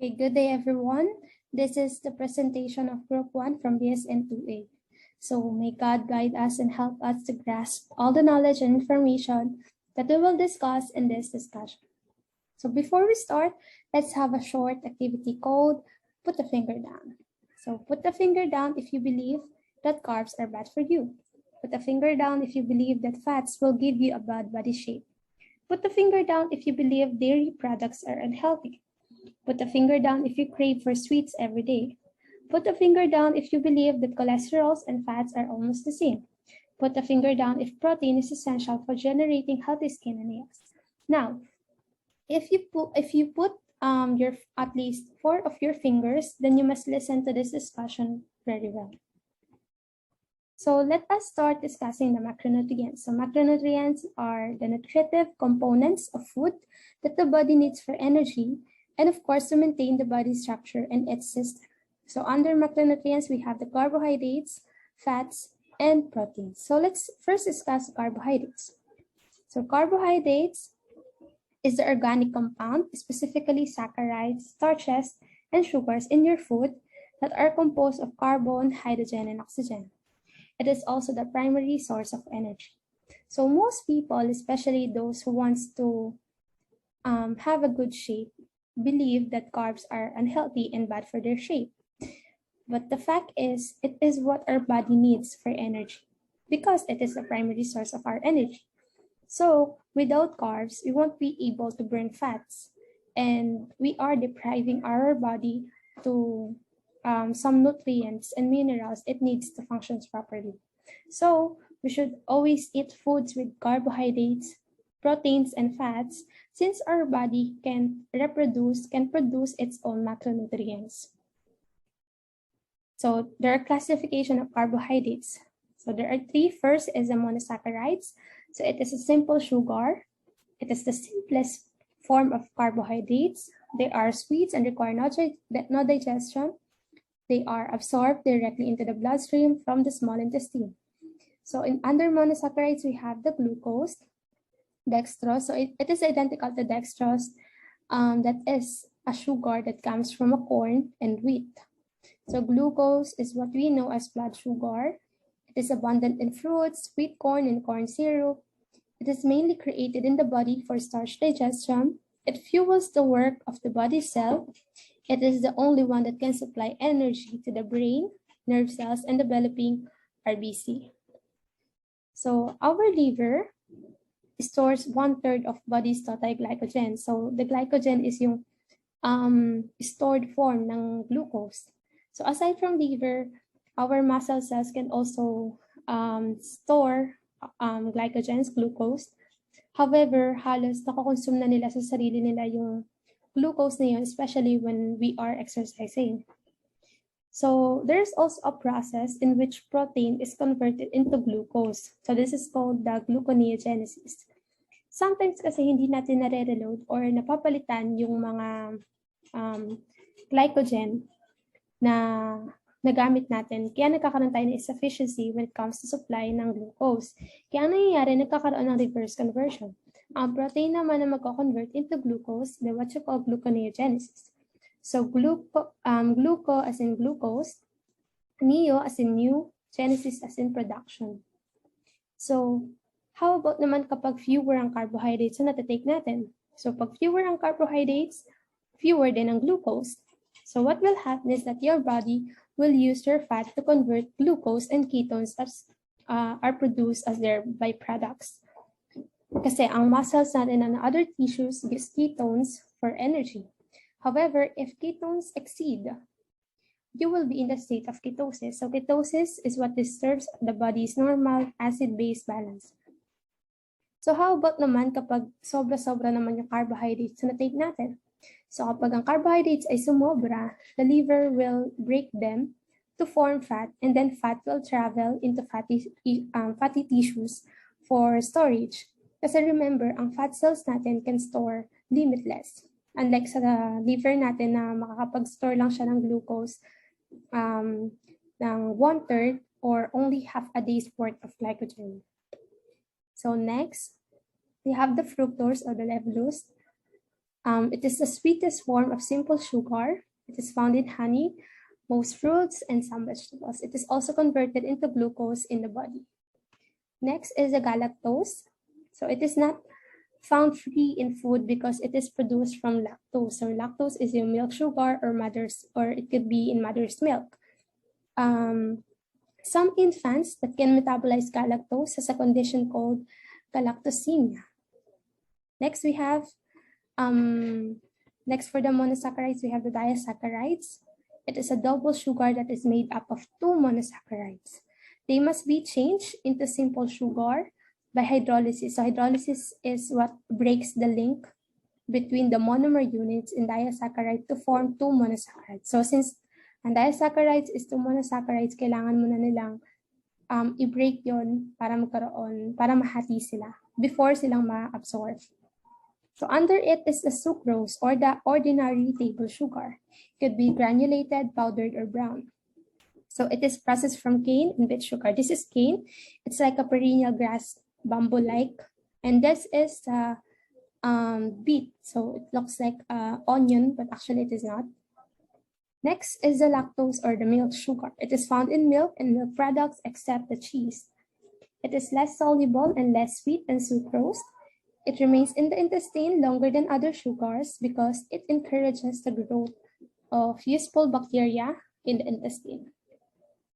Okay, good day everyone. This is the presentation of Group 1 from BSN 2A. So may God guide us and help us to grasp all the knowledge and information that we will discuss in this discussion. So before we start, let's have a short activity called Put the Finger Down. So put the finger down if you believe that carbs are bad for you. Put the finger down if you believe that fats will give you a bad body shape. Put the finger down if you believe dairy products are unhealthy. Put the finger down if you crave for sweets every day. Put the finger down if you believe that cholesterols and fats are almost the same. Put the finger down if protein is essential for generating healthy skin and nails. Now, if you put your at least 4 of your fingers, then you must listen to this discussion very well. So let us start discussing the macronutrients. So macronutrients are the nutritive components of food that the body needs for energy and of course to maintain the body structure and its system. So under macronutrients, we have the carbohydrates, fats, and proteins. So let's first discuss carbohydrates. So carbohydrates is the organic compound, specifically saccharides, starches, and sugars in your food that are composed of carbon, hydrogen, and oxygen. It is also the primary source of energy. So most people, especially those who wants to have a good shape, believe that carbs are unhealthy and bad for their shape. But the fact is, it is what our body needs for energy because it is the primary source of our energy. So without carbs, we won't be able to burn fats and we are depriving our body to some nutrients and minerals it needs to function properly. So we should always eat foods with carbohydrates, proteins, and fats since our body can produce its own macronutrients. So there are classification of carbohydrates. So there are 3. First is the monosaccharides. So it is a simple sugar. It is the simplest form of carbohydrates. They are sweets and require no digestion. They are absorbed directly into the bloodstream from the small intestine. So under monosaccharides, we have the glucose, dextrose. So it is identical to dextrose. That is a sugar that comes from a corn and wheat. So glucose is what we know as blood sugar. It is abundant in fruits, sweet corn, and corn syrup. It is mainly created in the body for starch digestion. It fuels the work of the body cell. It is the only one that can supply energy to the brain, nerve cells, and developing RBC. So our liver stores 1/3 of body's total glycogen. So the glycogen is yung stored form ng glucose. So aside from liver, our muscle cells can also store glucose. However, halos nakokonsume na nila sa sarili nila yung glucose na yun, especially when we are exercising. So there's also a process in which protein is converted into glucose. So this is called the gluconeogenesis. Sometimes kasi hindi natin nare-reload or napapalitan yung mga glycogen na nagamit natin. Kaya nagkakaroon tayo ng insufficiency when it comes to supply ng glucose. Kaya ang nangyayari, nagkakaroon ng reverse conversion. Ang protein naman na magko-convert into glucose, the what you call gluconeogenesis. So gluco as in glucose, neo as in new, genesis as in production. So how about naman kapag fewer ang carbohydrates na natatake natin? So pag fewer ang carbohydrates, fewer din ang glucose. So what will happen is that your body will use your fat to convert glucose and ketones as are produced as their byproducts. Kasi ang muscles natin and other tissues use ketones for energy. However, if ketones exceed, you will be in the state of ketosis. So ketosis is what disturbs the body's normal acid-base balance. So how about naman kapag sobra-sobra naman yung carbohydrates na take natin? So kapag ang carbohydrates ay sumobra, the liver will break them to form fat and then fat will travel into fatty tissues for storage. Kasi remember, ang fat cells natin can store limitless. Unlike sa liver natin na makakapag-store lang siya ng glucose ng 1/3 or only half a day's worth of glycogen. So next, we have the fructose or the levulose. It is the sweetest form of simple sugar. It is found in honey, most fruits, and some vegetables. It is also converted into glucose in the body. Next is the galactose. So it is not found free in food because it is produced from lactose. So lactose is your milk sugar or it could be in mother's milk. Some infants that can metabolize galactose has a condition called galactosemia. Next, we have next for the monosaccharides, we have the disaccharides. It is a double sugar that is made up of two monosaccharides. They must be changed into simple sugar by hydrolysis. So hydrolysis is what breaks the link between the monomer units in disaccharide to form two monosaccharides. So since ang disaccharides is two monosaccharides, kailangan mo na nilang i-break yon para mahati sila before silang ma-absorb. So under it is the sucrose or the ordinary table sugar. It could be granulated, powdered, or brown. So it is processed from cane and beet sugar. This is cane. It's like a perennial grass, bamboo-like. And this is beet. So it looks like onion, but actually it is not. Next is the lactose or the milk sugar. It is found in milk and milk products except the cheese. It is less soluble and less sweet than sucrose. It remains in the intestine longer than other sugars because it encourages the growth of useful bacteria in the intestine.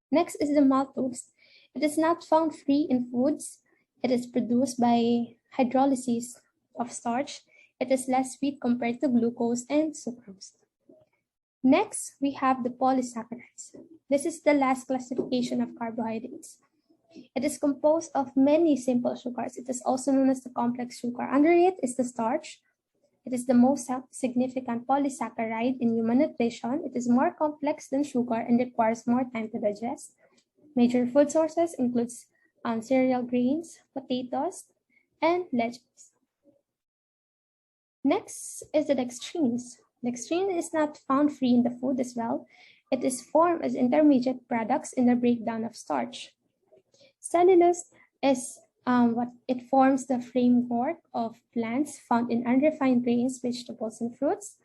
Next is the maltose. It is not found free in foods. It is produced by hydrolysis of starch. It is less sweet compared to glucose and sucrose. Next, we have the polysaccharides. This is the last classification of carbohydrates. It is composed of many simple sugars. It is also known as the complex sugar. Under it is the starch. It is the most significant polysaccharide in human nutrition. It is more complex than sugar and requires more time to digest. Major food sources includes cereal grains, potatoes, and legumes. Next is the dextrins. Dextrin is not found free in the food as well. It is formed as intermediate products in the breakdown of starch. Cellulose is what it forms the framework of plants found in unrefined grains, vegetables, and fruits.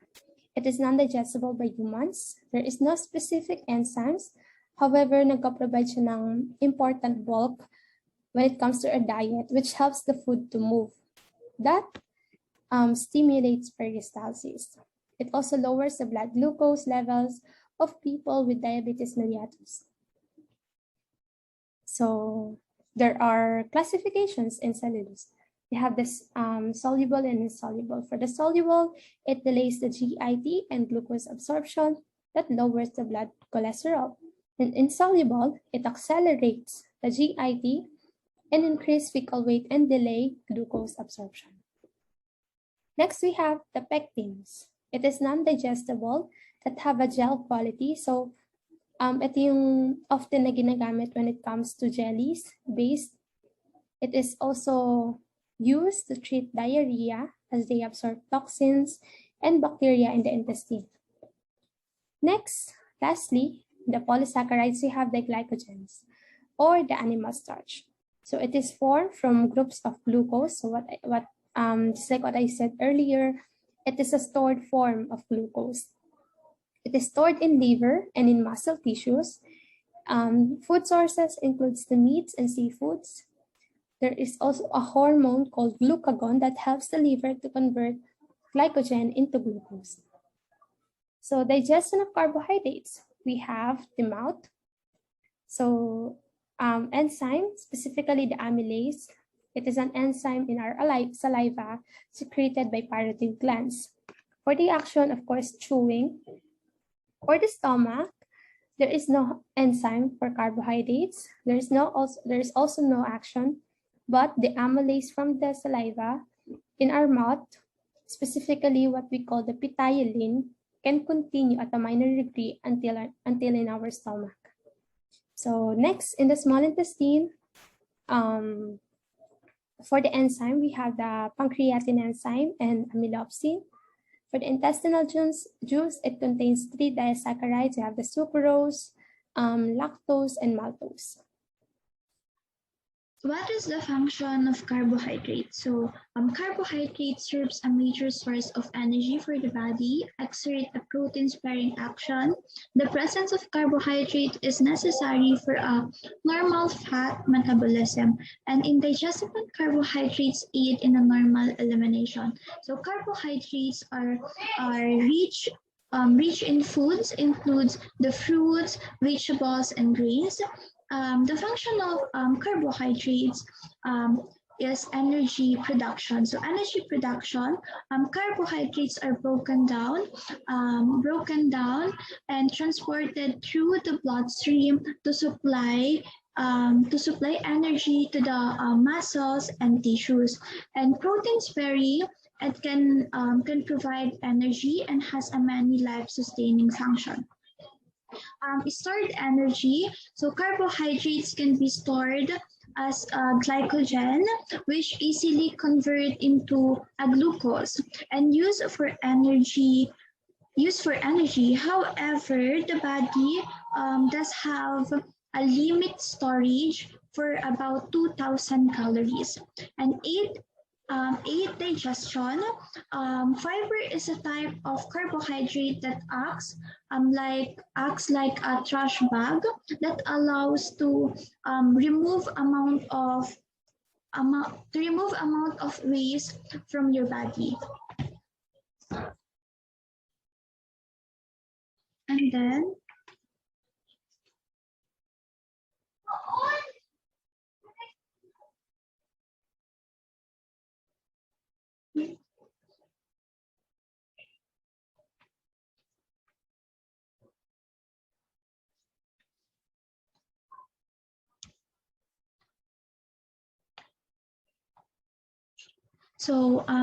It is non-digestible by humans. There is no specific enzymes. However, nagka-provide siya ng important bulk when it comes to our diet, which helps the food to move. That stimulates peristalsis. It also lowers the blood glucose levels of people with diabetes mellitus. So there are classifications in cellulose. We have this soluble and insoluble. For the soluble, it delays the GIT and glucose absorption that lowers the blood cholesterol. And insoluble, it accelerates the GIT and increase fecal weight and delay glucose absorption. Next, we have the pectins. It is non-digestible that have a gel quality. So ito yung often na ginagamit when it comes to jellies based. It is also used to treat diarrhea as they absorb toxins and bacteria in the intestine. Next, lastly, the polysaccharides, we have the glycogens or the animal starch. So it is formed from groups of glucose. So just like what I said earlier, it is a stored form of glucose. It is stored in liver and in muscle tissues. Food sources includes the meats and seafoods. There is also a hormone called glucagon that helps the liver to convert glycogen into glucose. So digestion of carbohydrates, we have the mouth. So enzyme, specifically the amylase, it is an enzyme in our saliva secreted by parotid glands. For the action, of course, chewing. For the stomach, there is no enzyme for carbohydrates. There is also no action, but the amylase from the saliva in our mouth, specifically what we call the ptyalin, can continue at a minor degree until in our stomach. So next, in the small intestine, for the enzyme, we have the pancreatin enzyme and amylopsin. For the intestinal juice, it contains 3 disaccharides. We have the sucrose, lactose, and maltose. What is the function of carbohydrates? So, carbohydrate serves a major source of energy for the body, exert a protein-sparing action. The presence of carbohydrate is necessary for a normal fat metabolism, and indigestible carbohydrates aid in a normal elimination. So, carbohydrates are rich in foods, includes the fruits, vegetables, and grains. The function of carbohydrates is energy production. So energy production, carbohydrates are broken down and transported through the bloodstream to supply energy to the muscles and tissues. And proteins vary. It can provide energy and has a many life-sustaining function. Stored energy. So carbohydrates can be stored as glycogen, which easily convert into a glucose and used for energy. However, the body does have a limit storage for about 2,000 calories and aid digestion. Fiber is a type of carbohydrate that acts like a trash bag that allows to remove amount of waste from your body. And then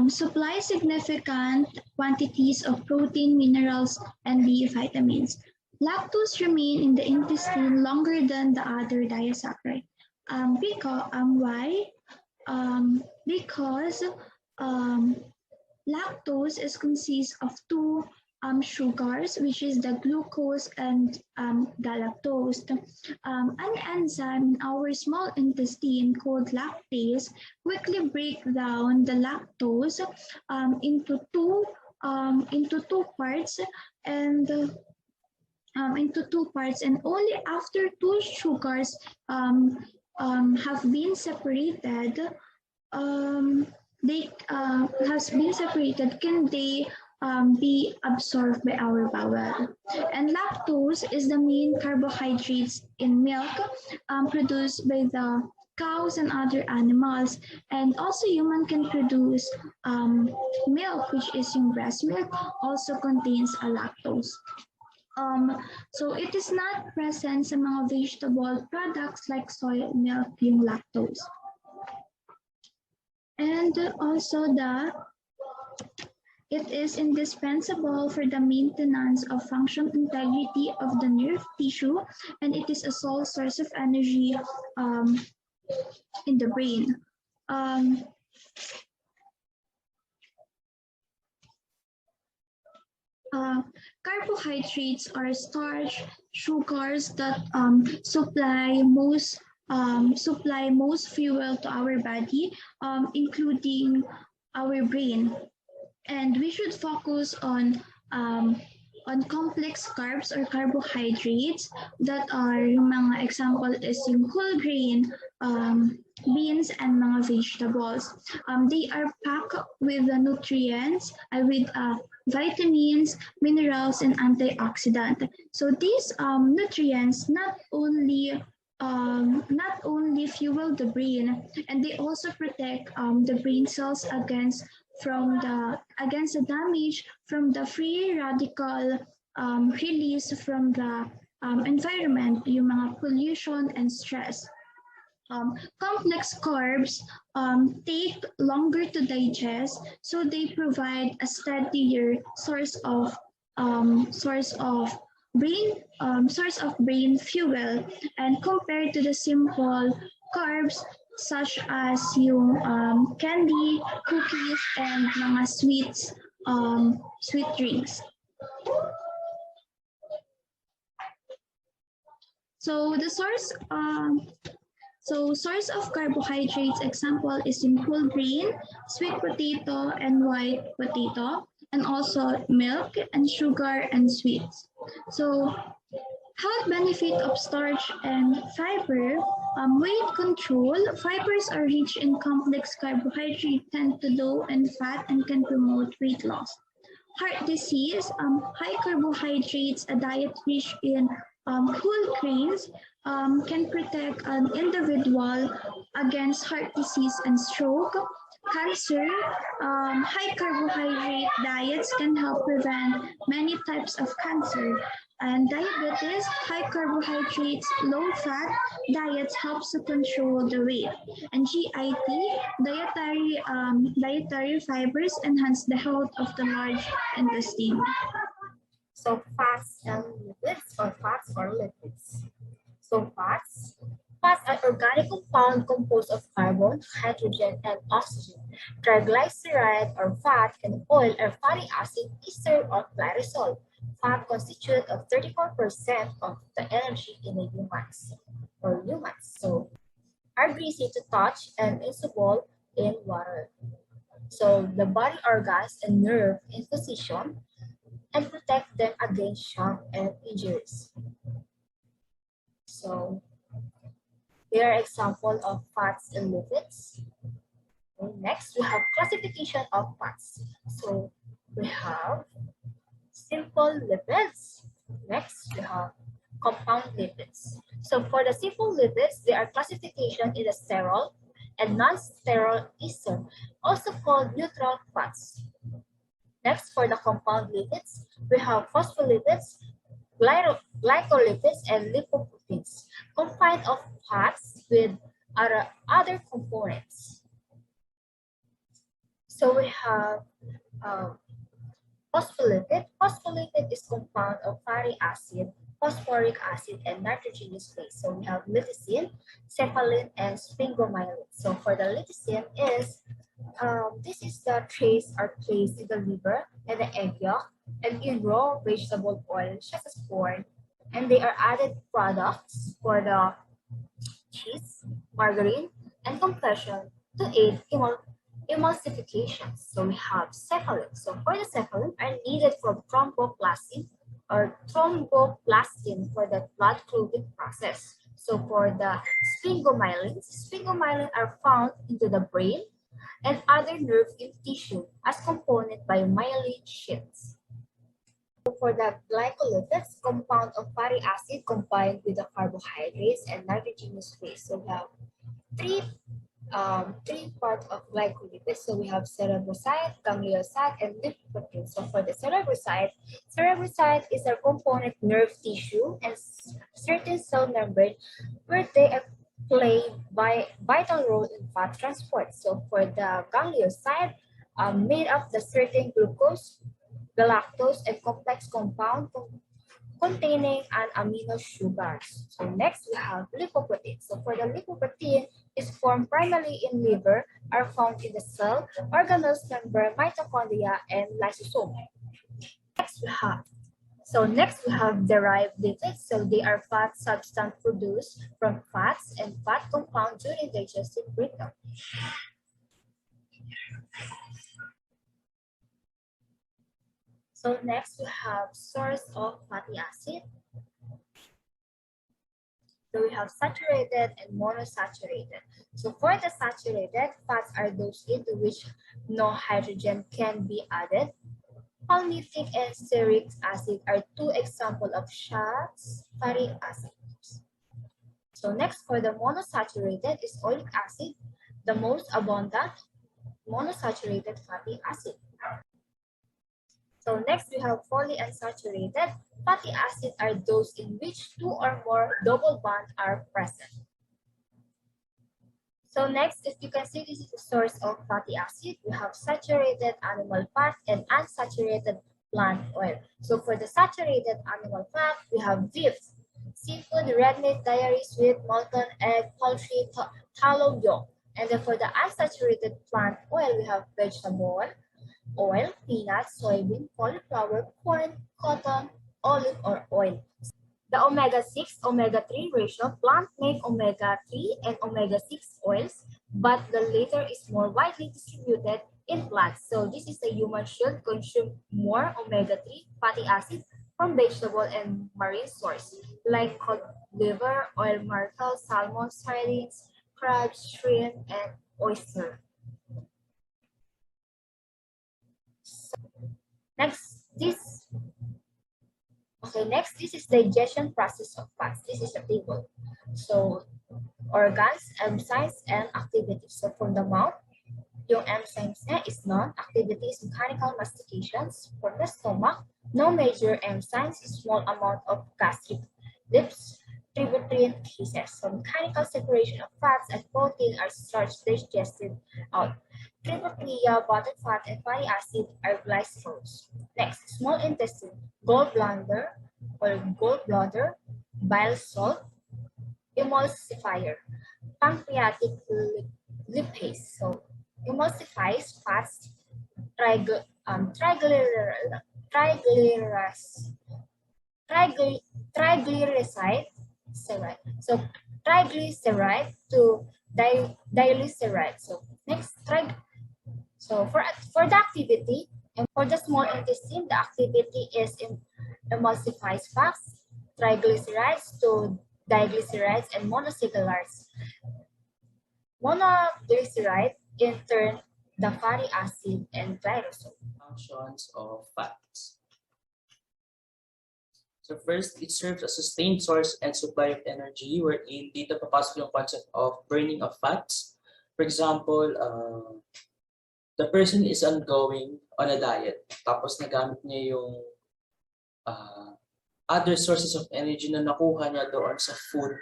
supply significant quantities of protein, minerals, and B vitamins. Lactose remain in the intestine longer than the other disaccharide. Why? Because lactose is consists of two sugars, which is the glucose and galactose. An enzyme in our small intestine called lactase quickly break down the lactose into two parts and only after two sugars have been separated they has been separated can they be absorbed by our bowel. And lactose is the main carbohydrates in milk produced by the cows and other animals, and also human can produce milk, which is yung breast milk, also contains a lactose. So it is not present sa mga vegetable products like soy milk yung lactose. And also it is indispensable for the maintenance of functional integrity of the nerve tissue, and it is a sole source of energy in the brain. Carbohydrates are starch sugars that supply most fuel to our body, including our brain. And we should focus on complex carbs or carbohydrates that are yung mga example is yung whole grain, beans, and mga vegetables. They are packed with the nutrients, with vitamins, minerals, and antioxidant. So these nutrients not only fuel the brain, and they also protect the brain cells against the damage from the free radical release from the environment, yung mga pollution and stress. Complex carbs take longer to digest, so they provide a steadier source of brain fuel, and compared to the simple carbs such as yung candy, cookies, and mga sweet drinks. So the So source of carbohydrates example is in whole grain, sweet potato, and white potato, and also milk and sugar and sweets. So health benefit of starch and fiber, weight control. Fibers are rich in complex carbohydrates, tend to low in fat, and can promote weight loss. Heart disease, high carbohydrates, a diet rich in whole grains can protect an individual against heart disease and stroke. Cancer, high carbohydrate diets can help prevent many types of cancer. And diabetes, high carbohydrates, low fat diets helps to control the weight. And GIT, dietary fibers enhance the health of the large intestine. So fats and lipids or fats or lipids. So fats are organic compound composed of carbon, hydrogen, and oxygen. Triglyceride or fat and oil are fatty acid, ester, or glycerol. Fat constitute of 34% of the energy in a humans. So are greasy to touch and insoluble in water. So the body organs and nerve in position and protect them against shock and injuries. So they are example of fats and lipids. Okay, next, we have classification of fats. So we have simple lipids. Next, we have compound lipids. So for the simple lipids, there are classification in the sterile and non-sterile ester, also called neutral fats. Next, for the compound lipids, we have phospholipids, glycolipids, and lipoproteins, combined of fats with other components. So we have phospholipid. Phospholipid is compound of fatty acid, phosphoric acid, and nitrogenous base. So we have leucine, cephalin, and sphingomyelin. So for the leucine is this is the trace are placed in the liver and the egg yolk and in raw vegetable oil such as corn, and they are added products for the cheese, margarine, and compression to aid emulsification. So we have cephalin. So for the cephalin are needed for thromboplastin for the blood clotting process. So for the sphingomyelin are found into the brain and other nerve in tissue as component by myelin sheaths. For the glycolipids, compound of fatty acid combined with the carbohydrates and nitrogenous base. So we have three parts of glycolipids. So we have cerebroside, ganglioside, and lipoprotein. So for the cerebroside is a component nerve tissue and certain cell membrane where they play vital role in fat transport. So for the ganglioside, made of the certain glucose, galactose, and complex compound containing an amino sugars. So next we have lipoprotein. So for the lipoprotein is formed primarily in liver, are found in the cell, organelles, membrane, mitochondria, and lysosome. Next we have derived lipids. So they are fat substance produced from fats and fat compound during digestive breakdown. So next we have source of fatty acid. So we have saturated and monosaturated. So for the saturated, fats are those into which no hydrogen can be added. Palmitic and stearic acid are two examples of fatty acids. So next for the monosaturated is oleic acid, the most abundant monosaturated fatty acid. So next we have polyunsaturated fatty acids are those in which two or more double bonds are present. So next, if you can see, this is the source of fatty acid. We have saturated animal fat and unsaturated plant oil. So for the saturated animal fat, we have beef, seafood, red meat, dairy, sweet, molten egg, poultry, tallow yolk. And then for the unsaturated plant oil, we have vegetable oil, peanuts, soybean, cauliflower, corn, cotton, olive, or oil. The omega omega-6, omega-3 ratio, plant make omega-3 and omega-6 oils, but the latter is more widely distributed in plants. So this is the human should consume more omega-3 fatty acids from vegetable and marine sources like cod liver, oil mackerel, salmon, sardines, crabs, shrimp, and oyster. Next, this is digestion process of fats. This is a table. So organs, enzymes, and activities. So from the mouth, yung enzymes niya is non-activities, mechanical mastications. From the stomach, no major enzymes, small amount of gastric lips, tributary cases. So mechanical separation of fats and protein are starch digested out. Tributary, bottom fat, and fatty acid are glycerols. Next, small intestine, gallbladder or gallbladder, bile salt, emulsifier, pancreatic lipase. So emulsifies fats, triglyceride, so triglyceride to diglyceride. So next, so for the activity and for the small intestine, the activity is emulsifies fats, triglycerides to diglycerides, and monoglycerides. Monoglyceride in turn the fatty acid and glycerol. Functions of fats. So first, it serves as a sustained source and supply of energy, wherein dito papasok yung concept of burning of fats. For example, the person is ongoing on a diet, tapos nagamit niya yung other sources of energy na nakuha niya doon sa food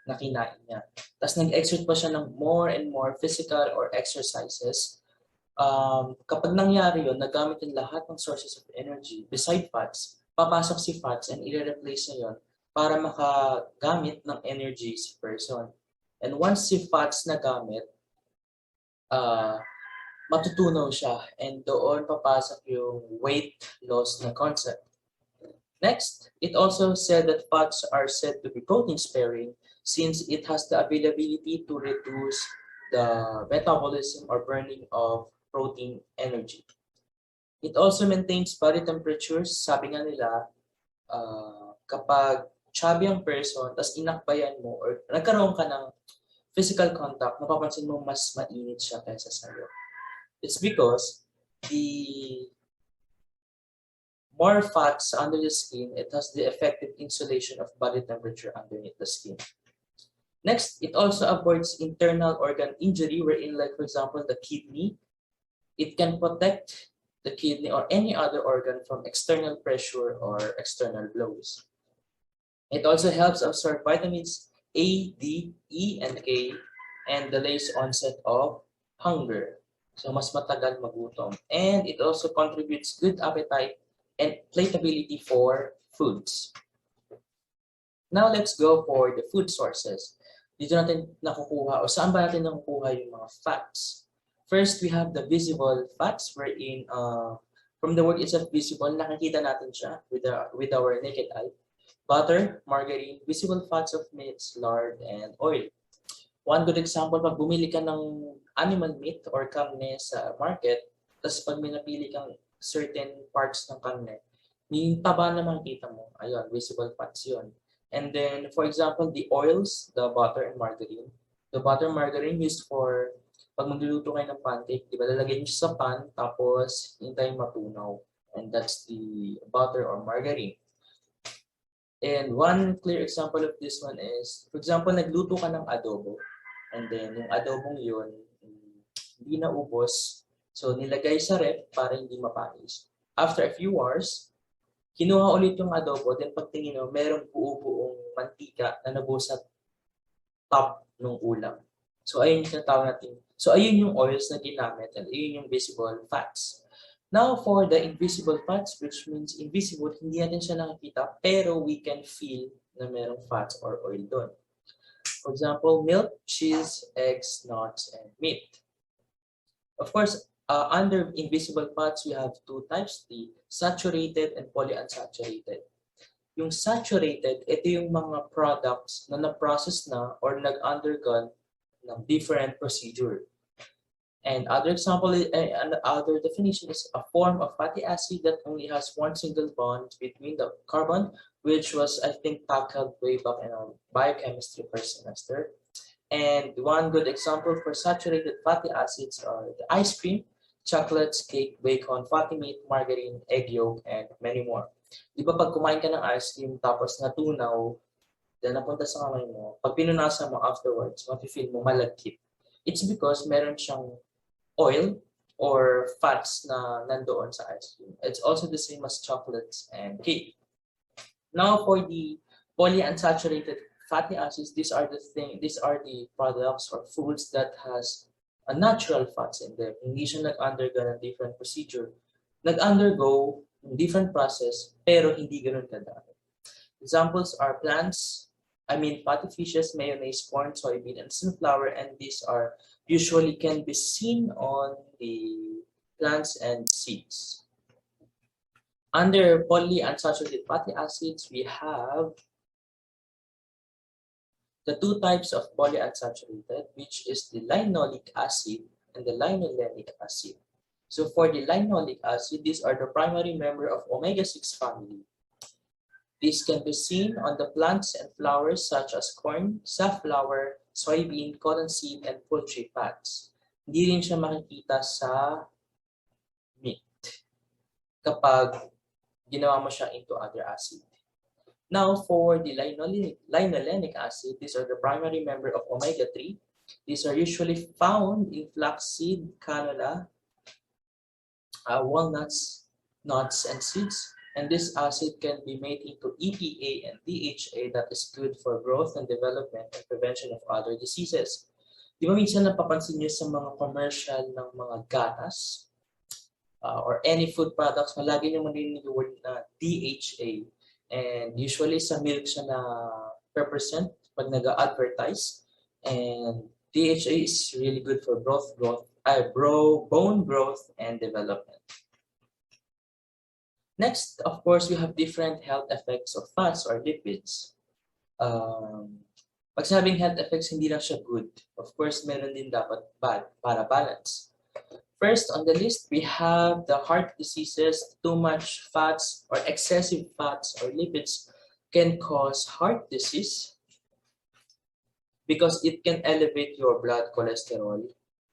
na kinain niya. Tapos nag-exert pa siya ng more and more physical or exercises. Kapag nangyari yun, nagamit yung lahat ng sources of energy beside fats, papasok si fats and i-replace niya yun para makagamit ng energy si person. And once si fats nagamit, matutunaw siya and doon papasok yung weight loss na concept. Next, it also said that fats are said to be protein sparing since it has the availability to reduce the metabolism or burning of protein energy. It also maintains body temperatures. Sabi nga nila, kapag chubby ang person, tas inakbayan mo or nagkaroon ka ng physical contact, mapapansin mo mas mainit siya kaysa sa'yo. It's because the more fats under the skin, it has the effective insulation of body temperature underneath the skin. Next, it also avoids internal organ injury, wherein, like for example, the kidney, it can protect the kidney or any other organ from external pressure or external blows. It also helps absorb vitamins A, D, E, and K, and delays onset of hunger. So mas matagal magutom. And it also contributes good appetite and palatability for foods. Now let's go for the food sources. Dito natin nakukuha o saan ba natin nakukuha yung mga fats? First, we have the visible fats wherein from the word itself visible, nakikita natin siya with our naked eye. Butter, margarine, visible fats of meats, lard, and oil. One good example, pag bumili ka ng animal meat or karne sa market, tapos pag may napili kang certain parts ng karne, yung taba na makikita mo, ayun, visible fats yun. And then, for example, the oils, the butter and margarine. The butter and margarine used for pag magluluto kayo ng pancake, di ba, lalagay nyo siya sa pan, tapos hintayin matunaw. And that's the butter or margarine. And one clear example of this one is, for example, nagluto ka ng adobo. And then, yung adobong yun, hindi naubos. So, nilagay sa ref para hindi mapanis. After a few hours, kinuha ulit yung adobo, then pagtingin mo, merong buo-buong mantika na nabuo sa top ng ulam. So, ayun yung tinatawag natin. So, ayun yung oils na ginamit and ayun yung visible fats. Now, for the invisible fats, which means invisible, hindi natin siya nakikita, pero we can feel na merong fats or oil doon. For example, milk, cheese, eggs, nuts, and meat. Of course, under invisible fats, we have two types, the saturated and polyunsaturated. Yung saturated, ito yung mga products na na-process na or nag-undergone ng different procedure. And other example, and other definition is a form of fatty acid that only has one single bond between the carbon, which was, I think, tackled way back in our biochemistry first semester. And one good example for saturated fatty acids are the ice cream, chocolates, cake, bacon, fatty meat, margarine, egg yolk, and many more. Di ba pag kumain ka ng ice cream tapos natunaw, then napunta sa kamay mo, pag pinunasan mo afterwards, mafe-feel mo malagkit. It's because meron siyang oil or fats na nandoon sa ice cream. It's also the same as chocolates and cake. Now for the polyunsaturated fatty acids, these are the products or foods that has a natural fats in them. Hindi siya nag-undergo ng different procedure. Nag-undergo different process, pero hindi ganun kadami. Examples are fatty fishes, mayonnaise, corn, soybean, and sunflower, and these are usually can be seen on the plants and seeds. Under polyunsaturated fatty acids, we have the two types of polyunsaturated, which is the linoleic acid and the linolenic acid. So for the linoleic acid, these are the primary member of omega-6 family. These can be seen on the plants and flowers such as corn, safflower, soybean, cottonseed, and poultry fats. Hindi rin siya makikita sa meat kapag ginawa mo siya into other acid. Now for the linolenic acid, these are the primary member of omega-3. These are usually found in flaxseed, canola, walnuts, nuts, and seeds. And this acid can be made into EPA and DHA that is good for growth and development and prevention of other diseases. Di ba minsan napapansin niyo sa mga commercial ng mga gatas or any food products, malagi niyo marinig yung word na DHA. And usually sa milk siya na per percent pag nag-advertise. And DHA is really good for bone growth and development. Next, of course, we have different health effects of fats or lipids. Pag sabing health effects, hindi lang siya good. Of course, meron din dapat bad para balance. First on the list, we have the heart diseases. Too much fats or excessive fats or lipids can cause heart disease because it can elevate your blood cholesterol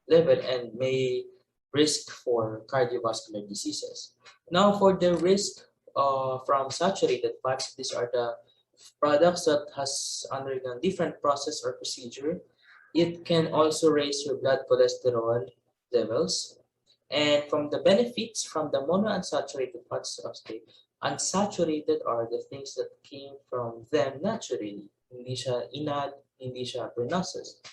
level and may risk for cardiovascular diseases. Now for the risk from saturated fats, these are the products that has undergone different process or procedure. It can also raise your blood cholesterol levels. And from the benefits from the monounsaturated fats of the unsaturated are the things that came from them naturally. Hindi siya inad, hindi siya processed.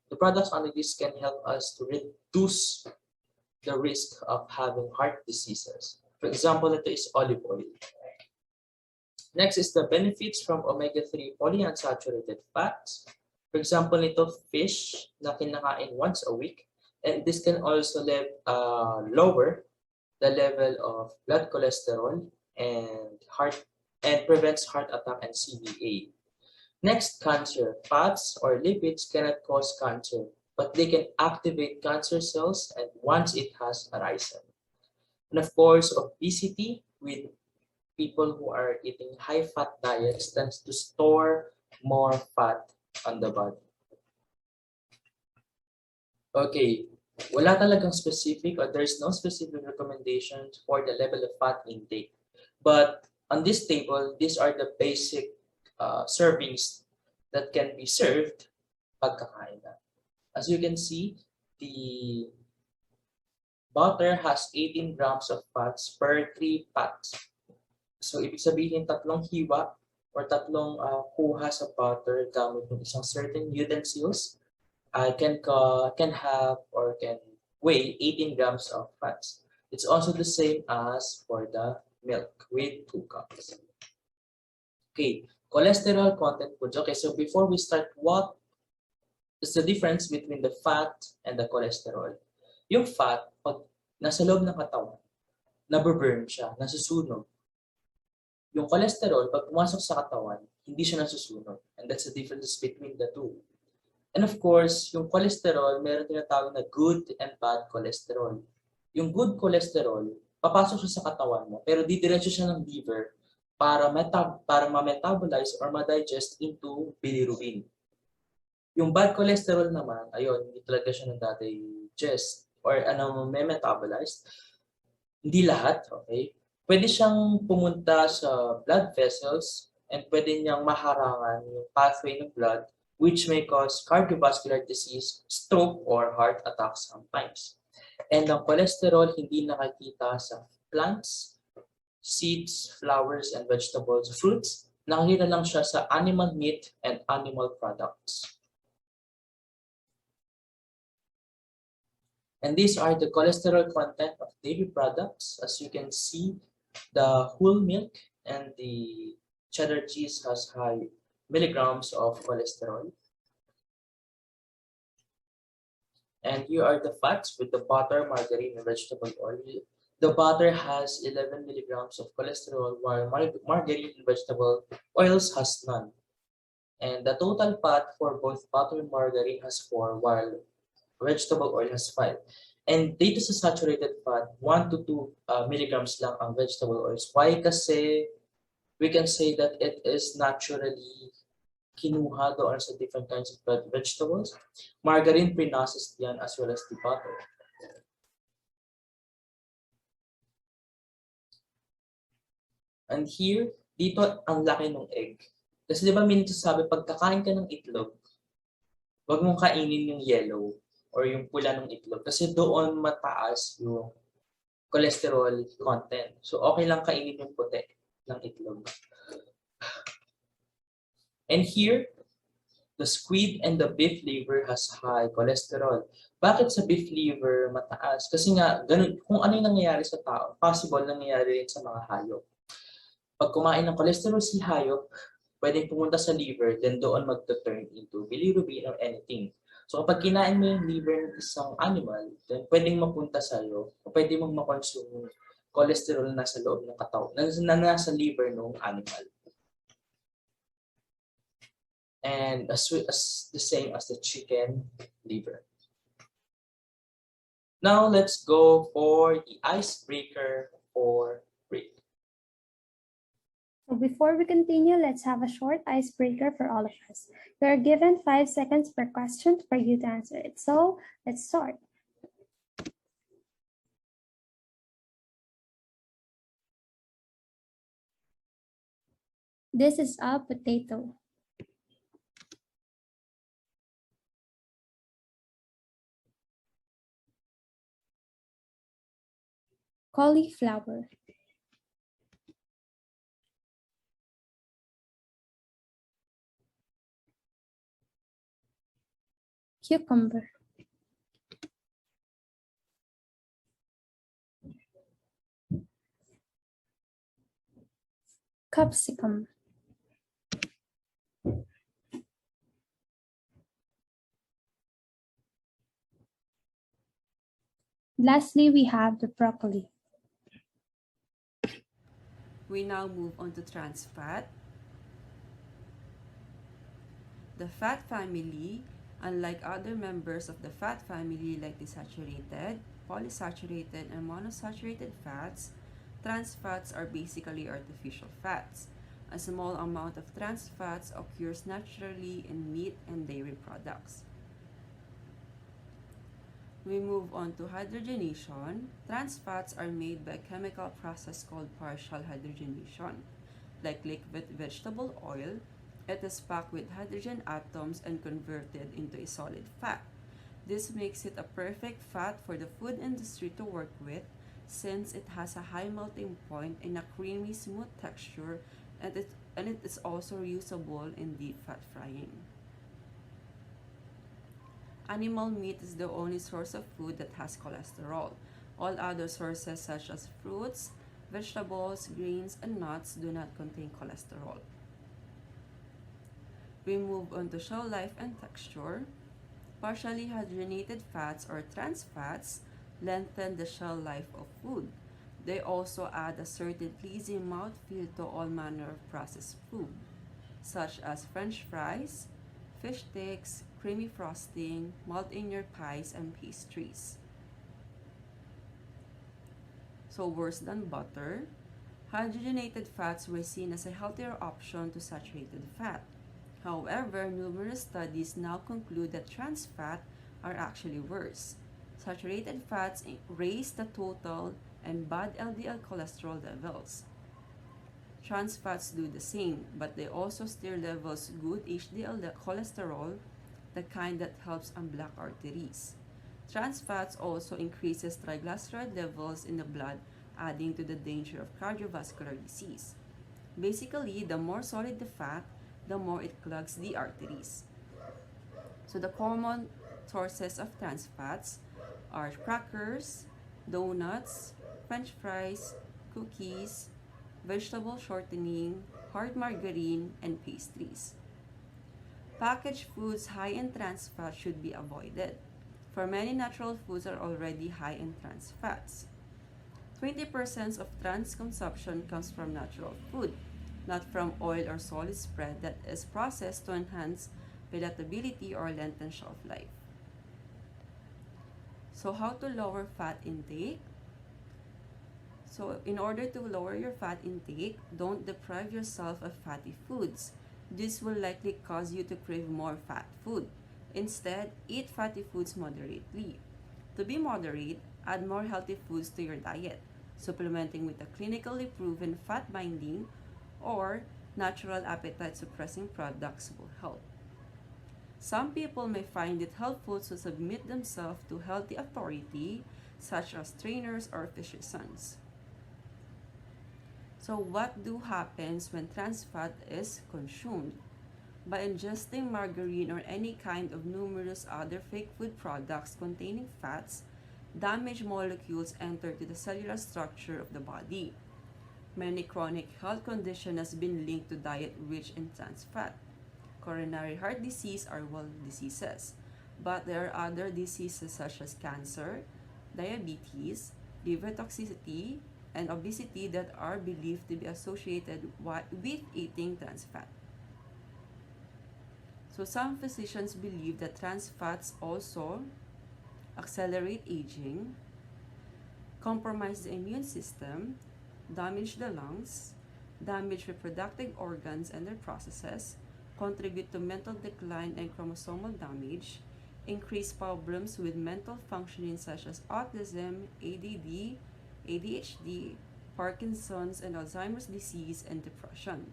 The products under this can help us to reduce the risk of having heart diseases. For example, ito is olive oil. Next is the benefits from omega-3 polyunsaturated fats. For example, ito fish na kinakain once a week. And this can also lower the level of blood cholesterol and prevents heart attack and CVA. Next, cancer. Fats or lipids cannot cause cancer, but they can activate cancer cells and once it has arisen. And of course, obesity with people who are eating high-fat diets tends to store more fat on the body. Okay, wala talagang specific or there's no specific recommendations for the level of fat intake. But on this table, these are the basic servings that can be served pagkakain na. As you can see, the butter has 18 grams of fats per 3 pats. So, ibig sabihin tatlong hiwa or tatlong kuha sa butter gamit ng isang certain utensils can have or can weigh 18 grams of fats. It's also the same as for the milk with 2 cups. Okay, cholesterol content po. Okay, so before we start, what is the difference between the fat and the cholesterol? Yung fat, pag nasa loob ng katawan, naburn siya, nasusunog. Yung cholesterol, pag pumasok sa katawan, hindi siya nasusunog. And that's the difference between the two. And of course, yung cholesterol, meron tinatawag na good and bad cholesterol. Yung good cholesterol, papasok siya sa katawan mo, pero didiretso siya ng liver para ma-metabolize or ma-digest into bilirubin. Yung bad cholesterol naman, ayun, hindi talaga siya ng digest or may metabolize. Hindi lahat, okay? Pwede siyang pumunta sa blood vessels and pwede niyang maharangan yung pathway ng blood which may cause cardiovascular disease, stroke, or heart attack sometimes. And ang cholesterol hindi nakikita sa plants, seeds, flowers, and vegetables, fruits. Nakikita lang siya sa animal meat and animal products. And these are the cholesterol content of dairy products. As you can see, the whole milk and the cheddar cheese has high milligrams of cholesterol. And here are the fats with the butter, margarine, and vegetable oil. The butter has 11 milligrams of cholesterol, while margarine and vegetable oils has none. And the total fat for both butter and margarine has 4, while vegetable oil has 5. And dito sa saturated fat, 1 to 2 milligrams lang ang vegetable oils. Why? Kasi we can say that it is naturally kinuha doon sa different kinds of vegetables. Margarine, pre-processed yan as well as the butter. And here, dito ang laki ng egg. Kasi di ba minsan sabi, pag kakain ka ng itlog, wag mong kainin yung yellow or yung pula ng itlog kasi doon mataas yung cholesterol content. So okay lang kainin yung puti ng itlog. And here, the squid and the beef liver has high cholesterol. Bakit sa beef liver mataas? Kasi nga, ganun, kung ano yung nangyayari sa tao, possible nangyayari rin sa mga hayop. Pag kumain ng cholesterol si hayop, pwedeng pumunta sa liver, then doon mag-turn into bilirubin or anything. So kapag kinain mo yung liver ng isang animal, then pwedeng mapunta sa'yo, o pwede mong makonsume cholesterol na nasa loob ng katawan, na nasa liver ng animal. And as the same as the chicken liver. Now let's go for the icebreaker for break. So before we continue, let's have a short icebreaker for all of us. You are given 5 seconds per question for you to answer it. So let's start. This is a potato. Cauliflower. Cucumber. Capsicum. Lastly, we have the broccoli. We now move on to trans fat. The fat family, unlike other members of the fat family like the saturated, polysaturated, and monosaturated fats, trans fats are basically artificial fats. A small amount of trans fats occurs naturally in meat and dairy products. We move on to hydrogenation. Trans fats are made by a chemical process called partial hydrogenation. Like liquid vegetable oil, it is packed with hydrogen atoms and converted into a solid fat. This makes it a perfect fat for the food industry to work with since it has a high melting point and a creamy smooth texture, and it is also usable in deep fat frying. Animal meat is the only source of food that has cholesterol. All other sources such as fruits, vegetables, grains, and nuts do not contain cholesterol. We move on to shelf life and texture. Partially hydrogenated fats or trans fats lengthen the shelf life of food. They also add a certain pleasing mouthfeel to all manner of processed food, such as French fries, fish sticks, creamy frosting, malt in your pies, and pastries. So worse than butter, hydrogenated fats were seen as a healthier option to saturated fat. However, numerous studies now conclude that trans fat are actually worse. Saturated fats raise the total and bad LDL cholesterol levels. Trans fats do the same, but they also steer levels good HDL cholesterol, the kind that helps unblock arteries. Trans fats also increases triglyceride levels in the blood, adding to the danger of cardiovascular disease. Basically, the more solid the fat, the more it clogs the arteries. So the common sources of trans fats are crackers, donuts, French fries, cookies, vegetable shortening, hard margarine, and pastries. Packaged foods high in trans fat should be avoided, for many natural foods are already high in trans fats. 20% of trans consumption comes from natural food, not from oil or solid spread that is processed to enhance palatability or lengthen shelf life. So how to lower fat intake? So in order to lower your fat intake, don't deprive yourself of fatty foods. This will likely cause you to crave more fat food. Instead, eat fatty foods moderately. To be moderate, add more healthy foods to your diet, supplementing with a clinically proven fat binding or natural appetite suppressing products will help. Some people may find it helpful to submit themselves to healthy authority, such as trainers or physicians. So what do happens when trans fat is consumed? By ingesting margarine or any kind of numerous other fake food products containing fats, damaged molecules enter to the cellular structure of the body. Many chronic health conditions has been linked to diet rich in trans fat. Coronary heart disease are one diseases, but there are other diseases such as cancer, diabetes, liver toxicity, and obesity that are believed to be associated with eating trans fat. So some physicians believe that trans fats also accelerate aging, compromise the immune system, damage the lungs, damage reproductive organs and their processes, contribute to mental decline and chromosomal damage, increase problems with mental functioning such as autism, ADD, ADHD, Parkinson's and Alzheimer's disease, and depression.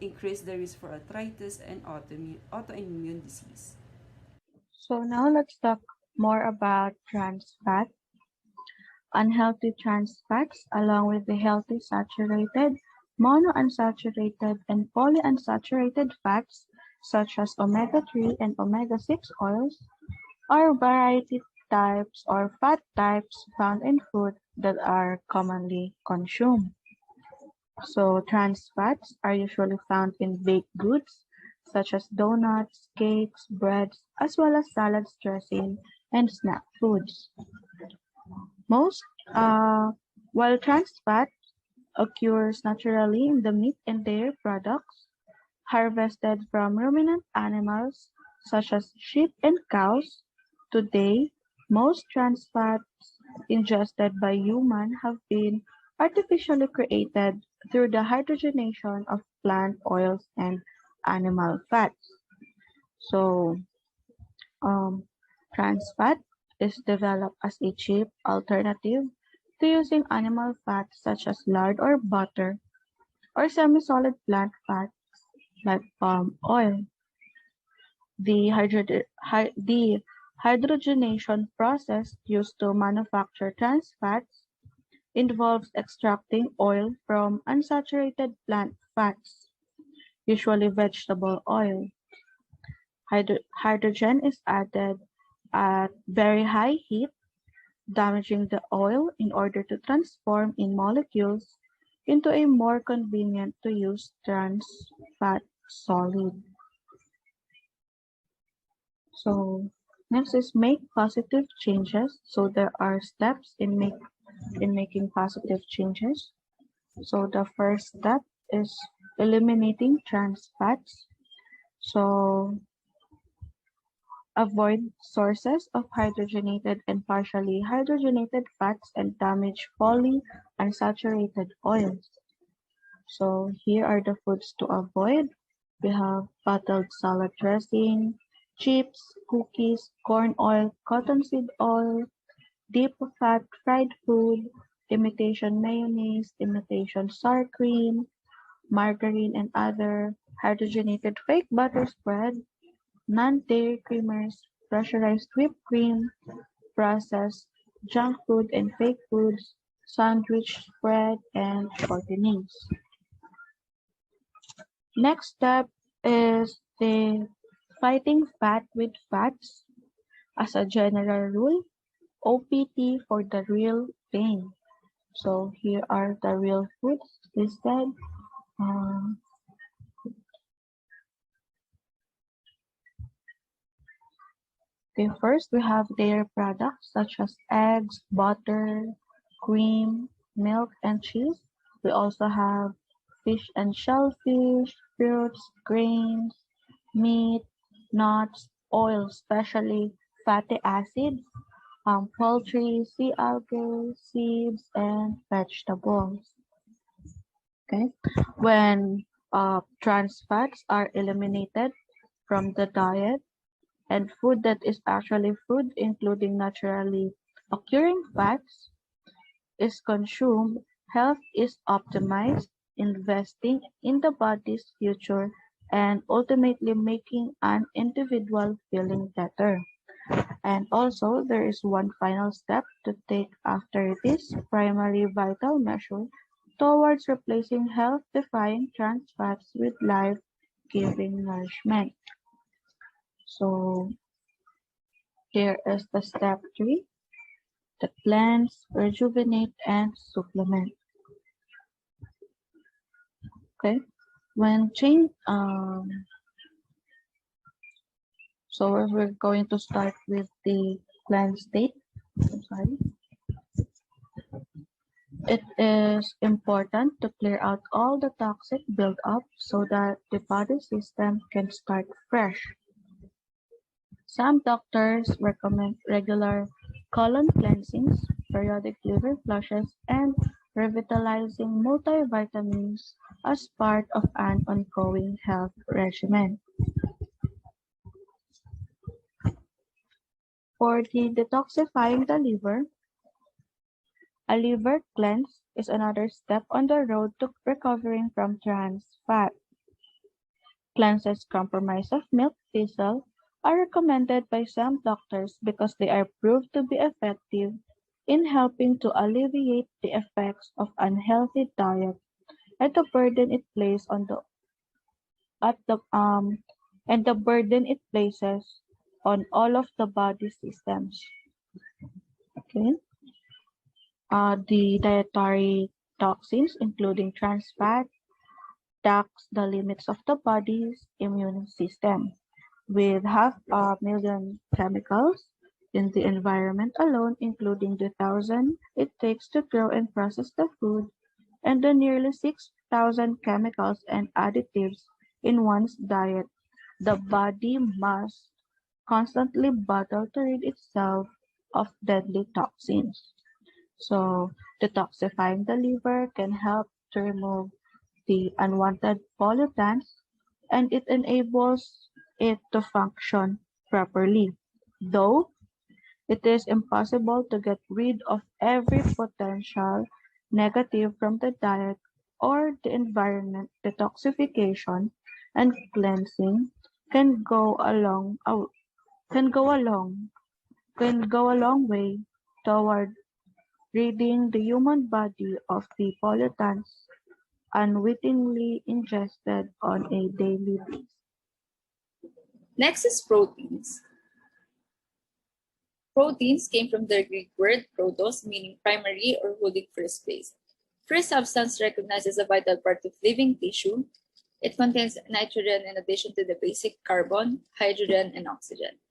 Increase the risk for arthritis and autoimmune disease. So now let's talk more about trans fat. Unhealthy trans fats, along with the healthy saturated, monounsaturated, and polyunsaturated fats, such as omega-3 and omega-6 oils, are variety types or fat types found in food that are commonly consumed. So trans fats are usually found in baked goods such as donuts, cakes, breads, as well as salads, dressing, and snack foods. Most, uh, while trans fat occurs naturally in the meat and dairy products harvested from ruminant animals such as sheep and cows, today most trans fats ingested by humans have been artificially created through the hydrogenation of plant oils and animal fats. So, um, trans fat is developed as a cheap alternative to using animal fats such as lard or butter or semi-solid plant fats like palm oil. The hydrogenation process used to manufacture trans fats involves extracting oil from unsaturated plant fats, usually vegetable oil. Hydrogen is added at very high heat, damaging the oil in order to transform in molecules into a more convenient to use trans fat solid. So next is make positive changes. So there are steps in in making positive changes. So the first step is eliminating trans fats. So avoid sources of hydrogenated and partially hydrogenated fats and damaged polyunsaturated oils. So here are the foods to avoid. We have bottled salad dressing, chips, cookies, corn oil, cottonseed oil, deep fat fried food, imitation mayonnaise, imitation sour cream, margarine and other hydrogenated fake butter spread, non-dairy creamers, pressurized whipped cream, processed junk food and fake foods, sandwich spread, and shortenings. Next step is the fighting fat with fats. As a general rule, OPT for the real thing. So here are the real foods listed. Um, okay, first we have dairy products such as eggs, butter, cream, milk, and cheese. We also have fish and shellfish, fruits, grains, meat, nuts, oil, especially fatty acids, poultry, sea algae, seeds, and vegetables. Okay, when trans fats are eliminated from the diet and food that is actually food, including naturally occurring fats, is consumed, health is optimized, investing in the body's future and ultimately making an individual feeling better. And also, there is one final step to take after this primary vital measure towards replacing health-defying trans fats with life-giving nourishment. So here is the step 3, the cleanse, rejuvenate, and supplement. Okay, when change, so we're going to start with the cleanse state. I'm sorry. It is important to clear out all the toxic buildup so that the body system can start fresh. Some doctors recommend regular colon cleansings, periodic liver flushes, and revitalizing multivitamins as part of an ongoing health regimen. For the detoxifying the liver, a liver cleanse is another step on the road to recovering from trans fat. Cleanses comprised of milk thistle are recommended by some doctors because they are proved to be effective in helping to alleviate the effects of unhealthy diet and the burden it places on the at the and the burden it places on all of the body systems. Okay. The dietary toxins, including trans fat, tax the limits of the body's immune system. With 500,000 chemicals in the environment alone, including the 1,000 it takes to grow and process the food, and the nearly 6,000 chemicals and additives in one's diet, the body must constantly battle to rid itself of deadly toxins. So, detoxifying the liver can help to remove the unwanted pollutants and it enables it to function properly. Though it is impossible to get rid of every potential negative from the diet or the environment, detoxification and cleansing can go along can go along can go a long way toward ridding the human body of the pollutants unwittingly ingested on a daily basis. Next is proteins. Proteins came from the Greek word protos, meaning primary or holding first place. First substance recognized as a vital part of living tissue. It contains nitrogen in addition to the basic carbon, hydrogen, and oxygen.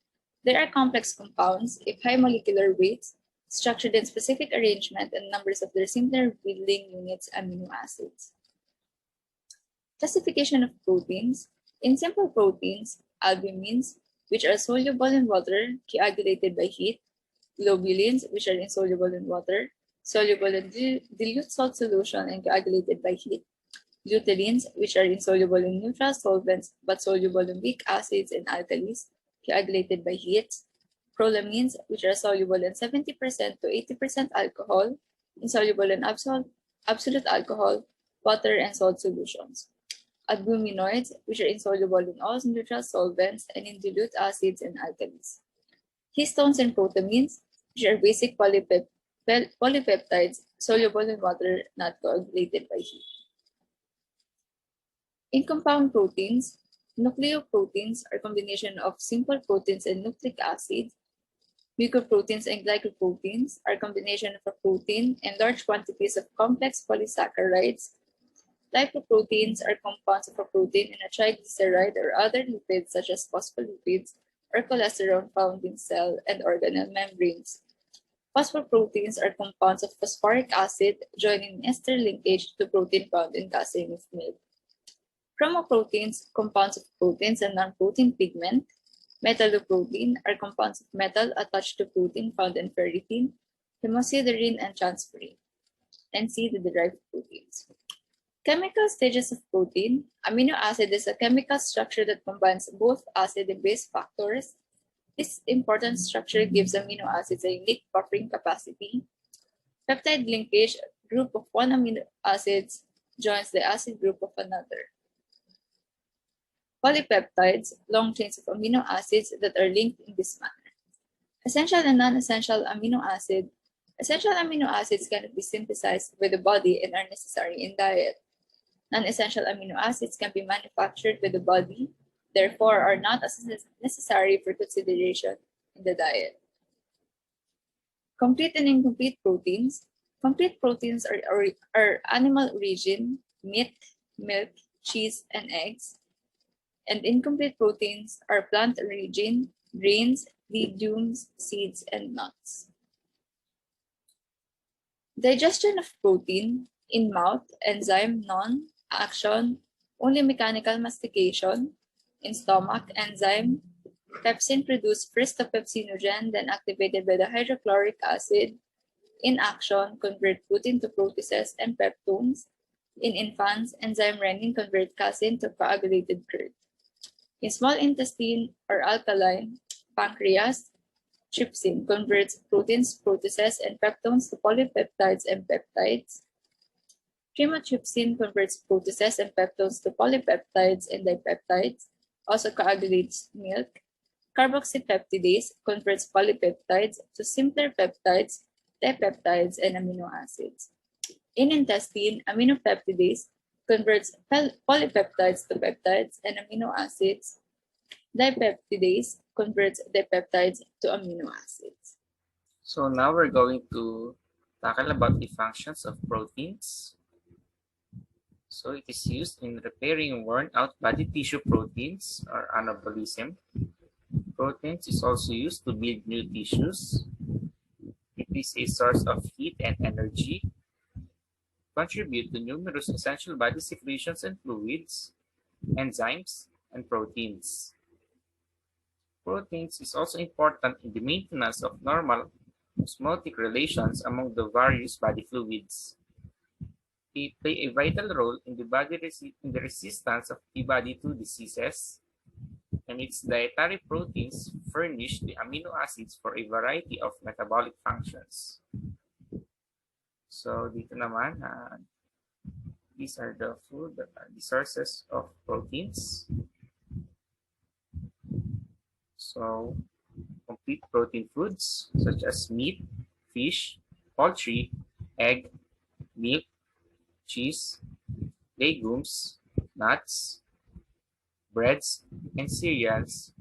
There are complex compounds of high molecular weights, structured and specific arrangement, and numbers of their simpler building units, amino acids. Classification of proteins. In simple proteins, albumins, which are soluble in water, coagulated by heat, globulins, which are insoluble in water, soluble in dilute salt solution and coagulated by heat, luteins, which are insoluble in neutral solvents but soluble in weak acids and alkalis, coagulated by heat, prolamins, which are soluble in 70% to 80% alcohol, insoluble in absolute alcohol, water, and salt solutions. Albuminoids, which are insoluble in all neutral solvents and in dilute acids and alkalis. Histones and protamines, which are basic polypeptides soluble in water, not coagulated by heat. In compound proteins, nucleoproteins are a combination of simple proteins and nucleic acid. Mucoproteins and glycoproteins are a combination of a protein and large quantities of complex polysaccharides. Lipoproteins are compounds of a protein and a triglyceride or other lipids such as phospholipids or cholesterol found in cell and organelle membranes. Phosphoproteins are compounds of phosphoric acid joining ester linkage to protein found in casein of milk. Chromoproteins, compounds of proteins and non-protein pigment. Metalloprotein are compounds of metal attached to protein found in ferritin, hemosiderin, and transferrin. And C, the derived proteins. Chemical stages of protein. Amino acid is a chemical structure that combines both acid and base factors. This important structure gives amino acids a unique buffering capacity. Peptide linkage, group of one amino acids joins the acid group of another. Polypeptides, long chains of amino acids that are linked in this manner. Essential and non-essential amino acid. Essential amino acids cannot be synthesized by the body and are necessary in diet. Non-essential amino acids can be manufactured by the body, therefore are not as necessary for consideration in the diet. Complete and incomplete proteins. Complete proteins are animal origin, meat, milk, cheese, and eggs. And incomplete proteins are plant origin, grains, legumes, seeds, and nuts. Digestion of protein in mouth, enzyme, non-action, only mechanical mastication. In stomach, enzyme, pepsin produced first to pepsinogen, then activated by the hydrochloric acid. In action, convert protein to proteases and peptones. In infants, enzyme renin convert casein to coagulated curd. In small intestine or alkaline, pancreas, trypsin converts proteins, proteases, and peptones to polypeptides and peptides. Chymotrypsin converts proteases and peptones to polypeptides and dipeptides, also coagulates milk. Carboxypeptidase converts polypeptides to simpler peptides, dipeptides, and amino acids. In intestine, aminopeptidase converts polypeptides to peptides and amino acids. Dipeptidase converts dipeptides to amino acids. So now we're going to tackle about the functions of proteins. So it is used in repairing worn out body tissue proteins or anabolism. Proteins is also used to build new tissues. It is a source of heat and energy, contribute to numerous essential body secretions and fluids, enzymes, and proteins. Proteins is also important in the maintenance of normal osmotic relations among the various body fluids. They play a vital role in the resistance of the body to diseases, and its dietary proteins furnish the amino acids for a variety of metabolic functions. So dito naman, these are the food that are the sources of proteins. So complete protein foods such as meat, fish, poultry, egg, milk, cheese, legumes, nuts, breads, and cereals.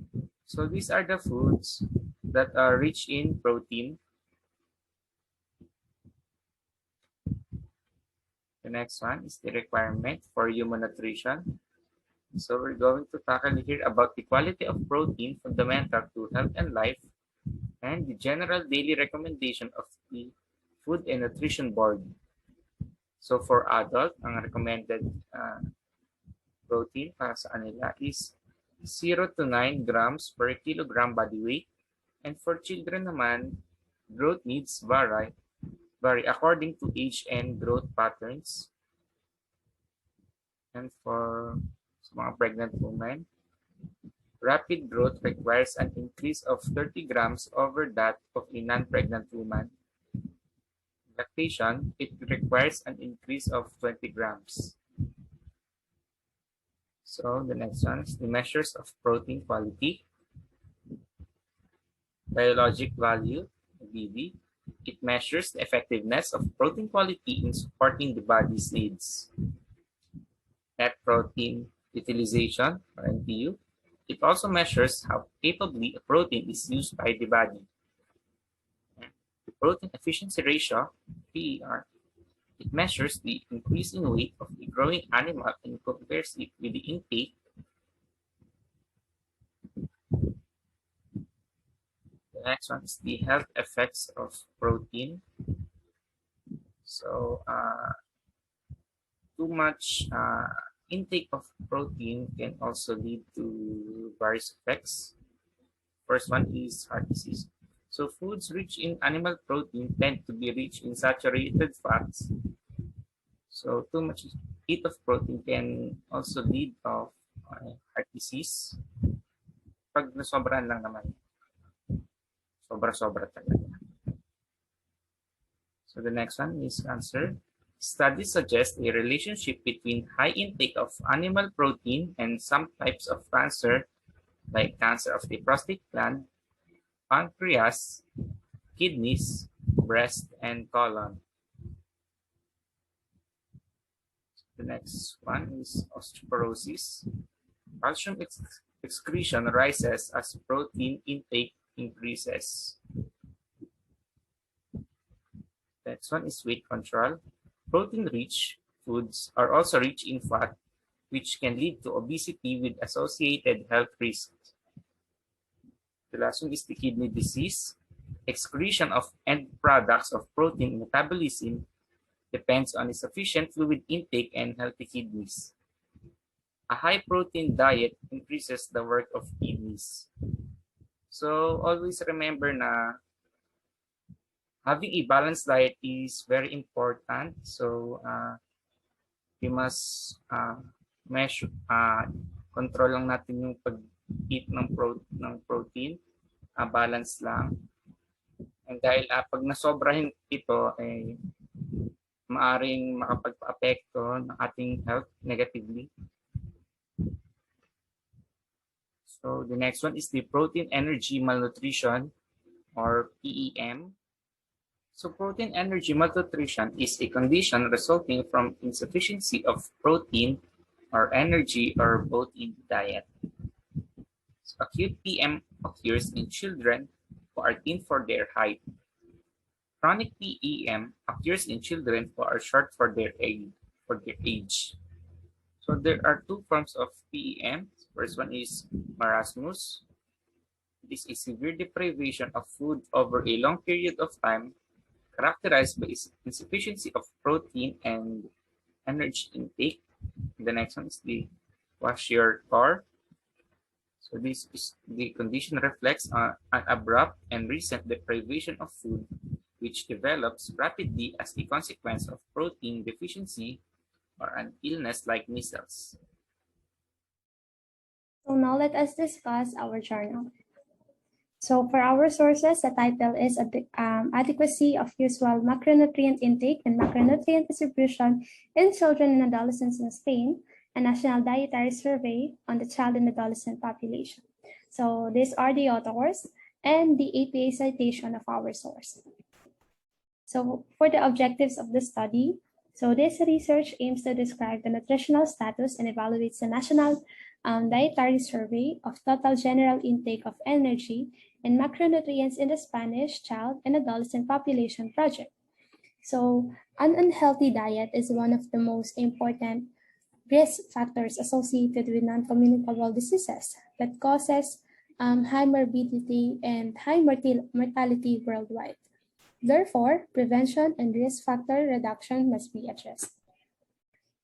So these are the foods that are rich in protein. The next one is the requirement for human nutrition. So we're going to tackle here about the quality of protein fundamental to health and life. and the general daily recommendation of the Food and Nutrition Board. So for adult, ang recommended protein para sa kanila is 0 to 9 grams per kilogram body weight. And for children naman, growth needs vary according to age and growth patterns. And for mga pregnant women, rapid growth requires an increase of 30 grams over that of a non-pregnant woman. Lactation, it requires an increase of 20 grams. So the next one is the measures of protein quality. Biologic value, BV. It measures the effectiveness of protein quality in supporting the body's needs. Net protein utilization, or NPU. It also measures how capably a protein is used by the body. The protein efficiency ratio, PER. It measures the increasing weight of the growing animal and compares it with the intake. The next one is the health effects of protein. So too much intake of protein can also lead to various effects. First one is heart disease. So foods rich in animal protein tend to be rich in saturated fats. So too much intake of protein can also lead of heart disease. Pag nasobrahan lang naman, sobra-sobra talaga. So the next one is cancer. Studies suggest a relationship between high intake of animal protein and some types of cancer, like cancer of the prostate gland, pancreas, kidneys, breast, and colon. The next one is osteoporosis. Calcium excretion rises as protein intake increases. Next one is weight control. Protein-rich foods are also rich in fat, which can lead to obesity with associated health risks. The last one is the kidney disease. Excretion of end products of protein metabolism depends on a sufficient fluid intake and healthy kidneys. A high-protein diet increases the work of kidneys. So always remember na having a balanced diet is very important. So we must measure, control lang natin yung pag-eat ng protein, balance lang. And dahil pag nasobrahin ito, maaring makapag-apekto ng ating health negatively. So the next one is the protein energy malnutrition, or PEM. So protein energy malnutrition is a condition resulting from insufficiency of protein or energy or both in the diet. So acute PM occurs in children who are thin for their height. Chronic PEM occurs in children who are short for their age. So there are two forms of PEM. First one is marasmus. It is a severe deprivation of food over a long period of time, characterized by insufficiency of protein and energy intake. The next one is the kwashiorkor. So this is the condition reflects an abrupt and recent deprivation of food, which develops rapidly as a consequence of protein deficiency or an illness like measles. So now let us discuss our journal. So for our sources, the title is Adequacy of Usual Macronutrient Intake and Macronutrient Distribution in Children and Adolescents in Spain, a National Dietary Survey on the Child and Adolescent Population. So these are the authors and the APA citation of our source. So for the objectives of the study, so this research aims to describe the nutritional status and evaluates the National Dietary Survey of total general intake of energy and macronutrients in the Spanish child and adolescent population project. So an unhealthy diet is one of the most important risk factors associated with non-communicable diseases that causes high morbidity, and high mortality worldwide. Therefore, prevention and risk factor reduction must be addressed.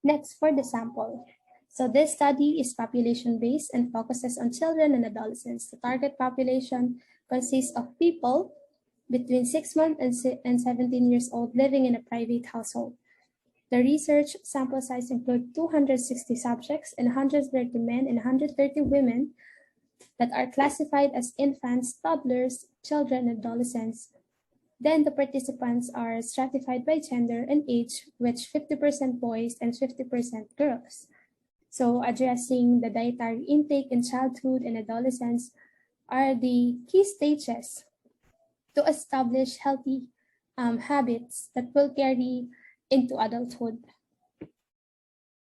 Next, for the sample. So this study is population-based and focuses on children and adolescents. The target population consists of people between 6 months and 17 years old living in a private household. The research sample size includes 260 subjects and 130 men and 130 women that are classified as infants, toddlers, children, and adolescents. Then the participants are stratified by gender and age, which 50% boys and 50% girls. So addressing the dietary intake in childhood and adolescence are the key stages to establish healthy habits that will carry into adulthood.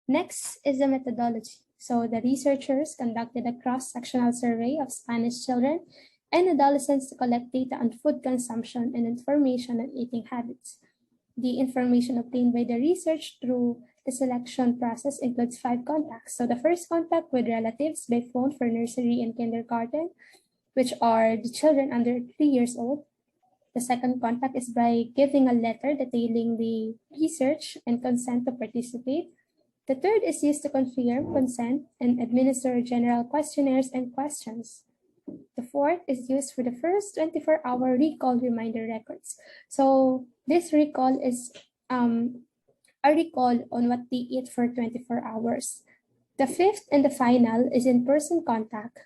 Next is the methodology. So the researchers conducted a cross-sectional survey of Spanish children and adolescents to collect data on food consumption and information on eating habits. The information obtained by the research through the selection process includes 5 contacts. So the first contact with relatives by phone for nursery and kindergarten, which are the children under 3 years old. The second contact is by giving a letter detailing the research and consent to participate. The third is used to confirm consent and administer general questionnaires and questions. The fourth is used for the first 24-hour recall reminder records. So this recall is a recall on what they eat for 24 hours. The fifth and the final is in-person contact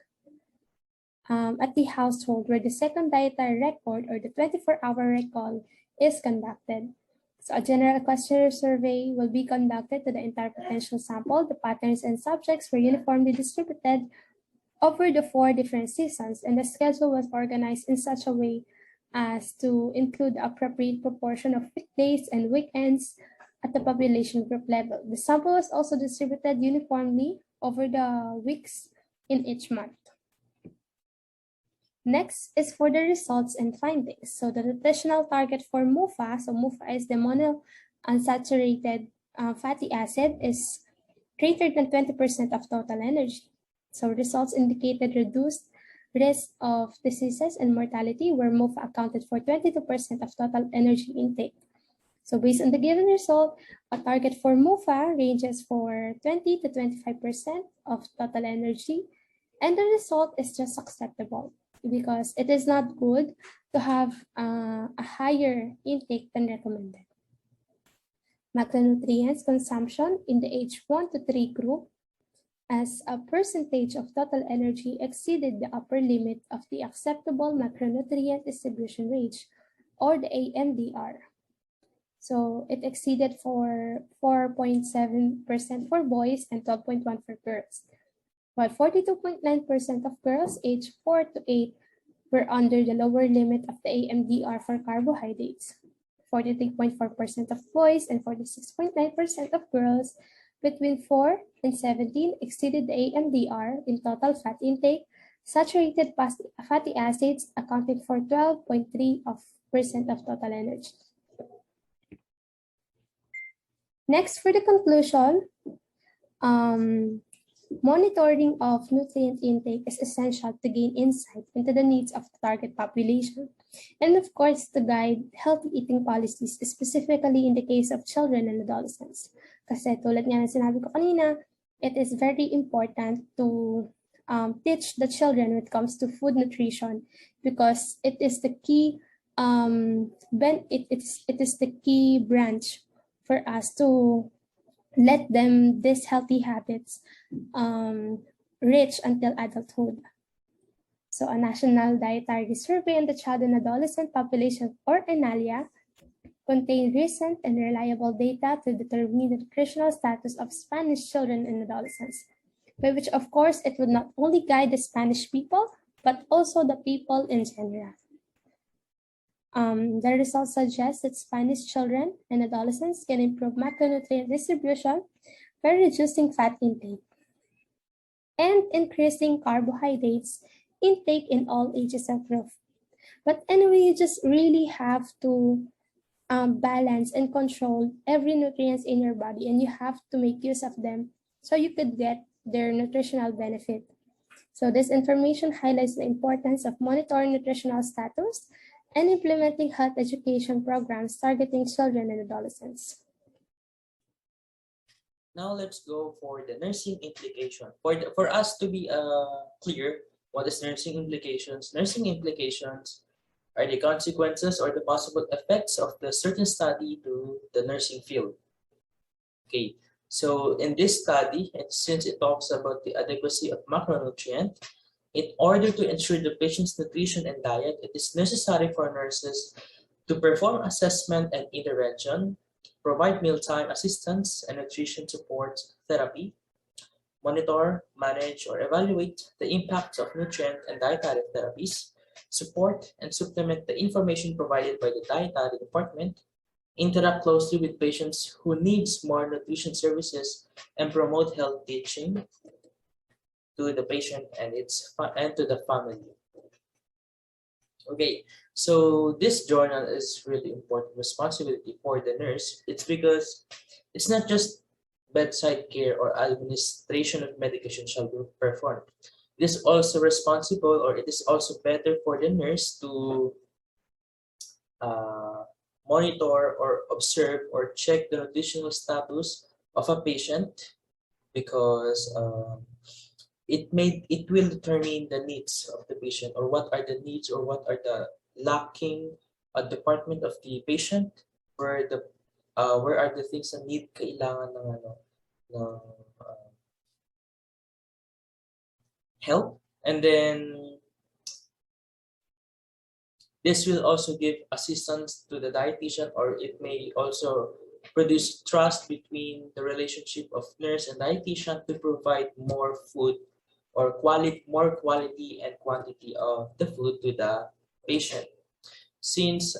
at the household, where the second dietary record or the 24-hour recall is conducted. So a general questionnaire survey will be conducted to the entire potential sample. The patterns and subjects were uniformly distributed over the 4 different seasons, and the schedule was organized in such a way as to include the appropriate proportion of weekdays and weekends at the population group level. The sample was also distributed uniformly over the weeks in each month. Next is for the results and findings. So the nutritional target for MUFA, so MUFA is the monounsaturated fatty acid, is greater than 20% of total energy. So results indicated reduced risk of diseases and mortality, where MUFA accounted for 22% of total energy intake. So based on the given result, a target for MUFA ranges for 20 to 25% of total energy, and the result is just acceptable, because it is not good to have a higher intake than recommended. Macronutrients consumption in the age 1 to 3 group as a percentage of total energy exceeded the upper limit of the acceptable macronutrient distribution range, or the AMDR. So it exceeded for 4.7% for boys and 12.1% for girls, while 42.9% of girls aged 4 to 8 were under the lower limit of the AMDR for carbohydrates. 43.4% of boys and 46.9% of girls between 4 and 17 exceeded the AMDR in total fat intake, saturated fatty acids accounting for 12.3% of total energy. Next, for the conclusion, monitoring of nutrient intake is essential to gain insight into the needs of the target population, and of course to guide healthy eating policies, specifically in the case of children and adolescents. Kasi tulad nga ng sinabi ko kanina, it is very important to teach the children when it comes to food nutrition, because it is the key it is the key branch for us to let them these healthy habits reach until adulthood. So a national dietary survey on the child and adolescent population, or ANALIA, contained recent and reliable data to determine the nutritional status of Spanish children and adolescents, by which of course it would not only guide the Spanish people, but also the people in general. The results suggest that Spanish children and adolescents can improve macronutrient distribution by reducing fat intake and increasing carbohydrates intake in all ages of growth. But anyway, you just really have to balance and control every nutrients in your body, and you have to make use of them so you could get their nutritional benefit. So this information highlights the importance of monitoring nutritional status and implementing health education programs targeting children and adolescents. Now let's go for the nursing implication. For us to be clear, what is nursing implications? Nursing implications are the consequences or the possible effects of the certain study to the nursing field. Okay, so in this study, and since it talks about the adequacy of macronutrient, in order to ensure the patient's nutrition and diet, it is necessary for nurses to perform assessment and intervention, provide mealtime assistance and nutrition support therapy, monitor, manage, or evaluate the impact of nutrient and dietary therapies, support and supplement the information provided by the dietary department, interact closely with patients who needs more nutrition services, and promote health teaching to the patient and to the family. Okay, so this journal is really important responsibility for the nurse. It's because it's not just bedside care or administration of medication shall be performed. It is also responsible, or it is also better for the nurse to monitor or observe or check the nutritional status of a patient, because it will determine the needs of the patient, or what are the needs or what are the lacking department of the patient, where are the things na kailangan ng help, and then this will also give assistance to the dietitian, or it may also produce trust between the relationship of nurse and dietitian to provide more food or more quality and quantity of the food to the patient. Since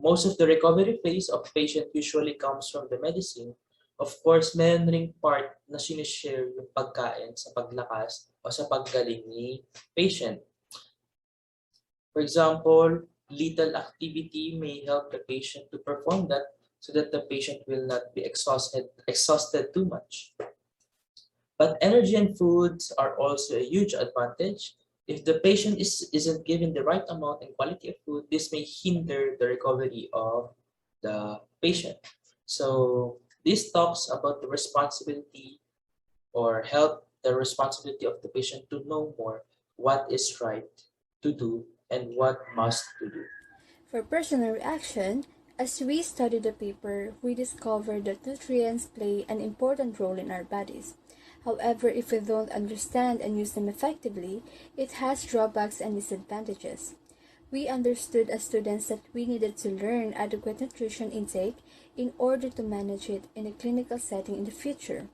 most of the recovery phase of patient usually comes from the medicine, of course, meron ring part na sinishare yung pagkain sa paglakas o sa paggaling ni patient. For example, little activity may help the patient to perform that so that the patient will not be exhausted too much. But energy and foods are also a huge advantage. If the patient isn't given the right amount and quality of food, this may hinder the recovery of the patient. So this talks about the responsibility or help the responsibility of the patient to know more what is right to do and what must to do. For personal reaction, as we study the paper, we discover that nutrients play an important role in our bodies. However, if we don't understand and use them effectively, it has drawbacks and disadvantages. We understood as students that we needed to learn adequate nutrition intake in order to manage it in a clinical setting in the future.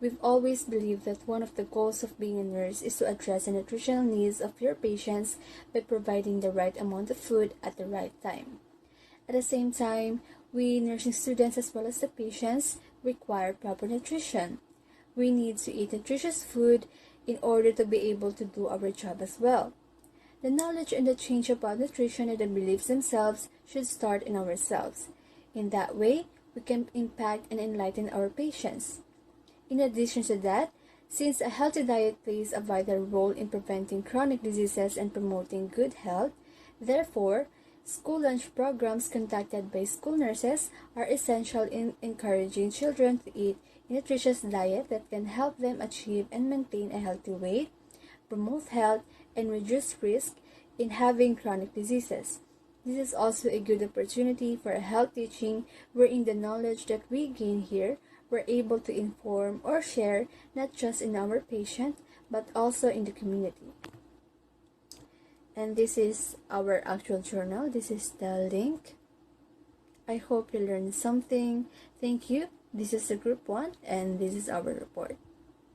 We've always believed that one of the goals of being a nurse is to address the nutritional needs of your patients by providing the right amount of food at the right time. At the same time, we nursing students as well as the patients require proper nutrition. We need to eat nutritious food in order to be able to do our job as well. The knowledge and the change about nutrition and the beliefs themselves should start in ourselves. In that way, we can impact and enlighten our patients. In addition to that, since a healthy diet plays a vital role in preventing chronic diseases and promoting good health, therefore, school lunch programs conducted by school nurses are essential in encouraging children to eat a nutritious diet that can help them achieve and maintain a healthy weight, promote health, and reduce risk in having chronic diseases. This is also a good opportunity for a health teaching wherein the knowledge that we gain here we're able to inform or share not just in our patient but also in the community. And this is our actual journal. This is the link. I hope you learned something. Thank you. This is the group 1 and this is our report.